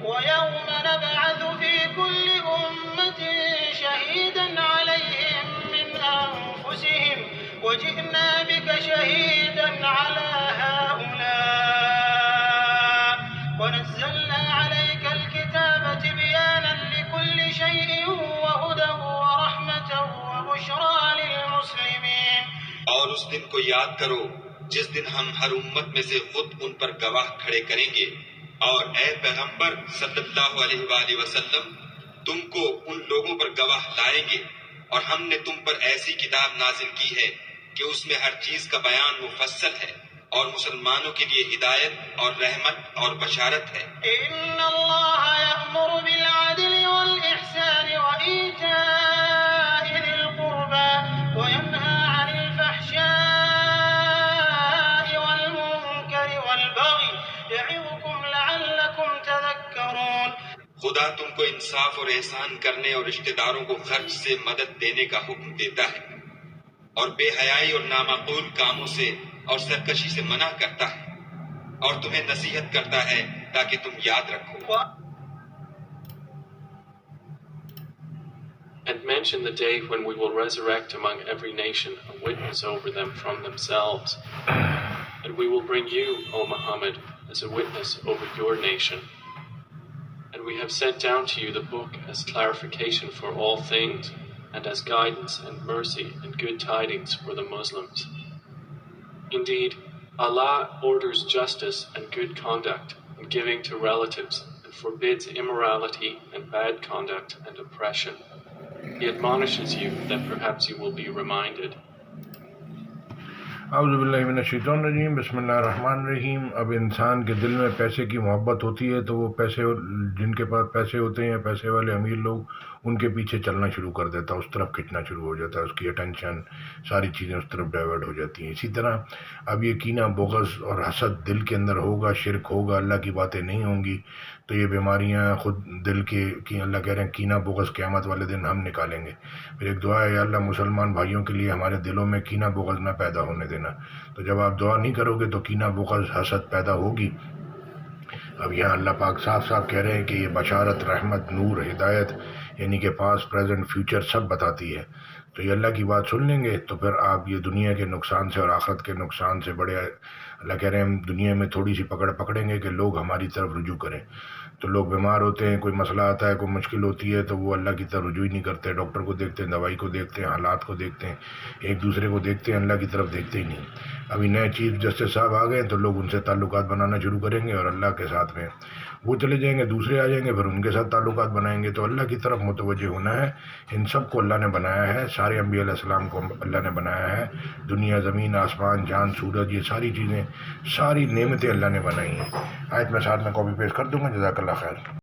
ويوم نبعث في كل أمة شهيدا عليهم من أنفسهم وجئنا بك شهيدا على هؤلاء ونزلنا عليك الكتاب تبيانا لكل شيء وهدى ورحمة وبشرى للمسلمين. اور اس دن کو یاد کرو جس دن ہم ہر امت میں سے خود ان پر گواہ کھڑے کریں گے، اور اے پیغمبر صلی اللہ علیہ وآلہ وسلم تم کو ان لوگوں پر گواہ لائیں گے، اور ہم نے تم پر ایسی کتاب نازل کی ہے کہ اس میں ہر چیز کا بیان مفصل ہے اور مسلمانوں کے لیے ہدایت اور رحمت اور بشارت ہے. ان اللہ یأمر بالعدل والإحسان وإیتاء ذی القربى وینہی عن الفحشاء والمنکر والبغی یعظکم لعلکم تذکرون. خدا تم کو انصاف اور احسان کرنے اور رشتہ داروں کو خرچ سے مدد دینے کا حکم دیتا ہے، اور بے حیائی اور نامعقول کاموں سے اور سرکشی سے منع کرتا ہے، اور تمہیں نصیحت کرتا ہے تاکہ تم یاد رکھو. And mention the day when we will resurrect among every nation a witness over them from themselves. And we will bring you, O Muhammad, as a witness over your nation. And we have sent down to you the book as clarification for all things, and as guidance and mercy and good tidings for the Muslims. Indeed, Allah orders justice and good conduct and giving to relatives, and forbids immorality and bad conduct and oppression. He admonishes you that perhaps you will be reminded. اعوذ باللہ من الشیطان الرجیم، بسم اللہ الرحمن الرحیم. اب انسان کے دل میں پیسے کی محبت ہوتی ہے تو وہ پیسے، جن کے پاس پیسے ہوتے ہیں، پیسے والے امیر لوگ، ان کے پیچھے چلنا شروع کر دیتا ہے، اس طرف کھنچنا شروع ہو جاتا ہے، اس کی اٹینشن، ساری چیزیں اس طرف ڈائیورٹ ہو جاتی ہیں. اسی طرح اب یہ کینہ، بغض اور حسد دل کے اندر ہوگا، شرک ہوگا، اللہ کی باتیں نہیں ہوں گی، تو یہ بیماریاں خود دل کی اللہ کہہ رہے ہیں کینہ بغض قیامت والے دن ہم نکالیں گے. پھر ایک دعا ہے، یا اللہ مسلمان بھائیوں کے لیے ہمارے دلوں میں کینہ بغض نہ پیدا ہونے دینا. تو جب آپ دعا نہیں کرو گے تو کینہ بغض حسد پیدا ہوگی. اب یہاں اللہ پاک صاف صاف کہہ رہے ہیں کہ یہ بشارت، رحمت، نور، ہدایت، یعنی کہ پاسٹ، پریزنٹ، فیوچر سب بتاتی ہے. تو یہ اللہ کی بات سن لیں گے تو پھر آپ یہ دنیا کے نقصان سے اور آخرت کے نقصان سے بڑے، اللہ کہہ رہے ہیں ہم دنیا میں تھوڑی سی پکڑ پکڑیں گے کہ لوگ ہماری طرف رجوع کریں. تو لوگ بیمار ہوتے ہیں، کوئی مسئلہ آتا ہے، کوئی مشکل ہوتی ہے تو وہ اللہ کی طرف رجوع ہی نہیں کرتے، ڈاکٹر کو دیکھتے ہیں، دوائی کو دیکھتے ہیں، حالات کو دیکھتے ہیں، ایک دوسرے کو دیکھتے ہیں، اللہ کی طرف دیکھتے ہی نہیں. ابھی نئے چیف جسٹس صاحب آ گئے تو لوگ ان سے تعلقات بنانا شروع کریں گے، اور اللہ کے ساتھ میں وہ چلے جائیں گے، دوسرے آ جائیں گے، پھر ان کے ساتھ تعلقات بنائیں گے. تو اللہ کی طرف متوجہ ہونا ہے. ان سب کو اللہ نے بنایا ہے، سارے انبیاء علیہ السلام کو اللہ نے بنایا ہے. دنیا، زمین، آسمان، چاند، سورج، یہ ساری چیزیں، ساری نعمتیں اللہ نے بنائی ہیں. آیت میں ساتھ میں کاپی پیسٹ کر دوں گا. جزاک اللہ خیر.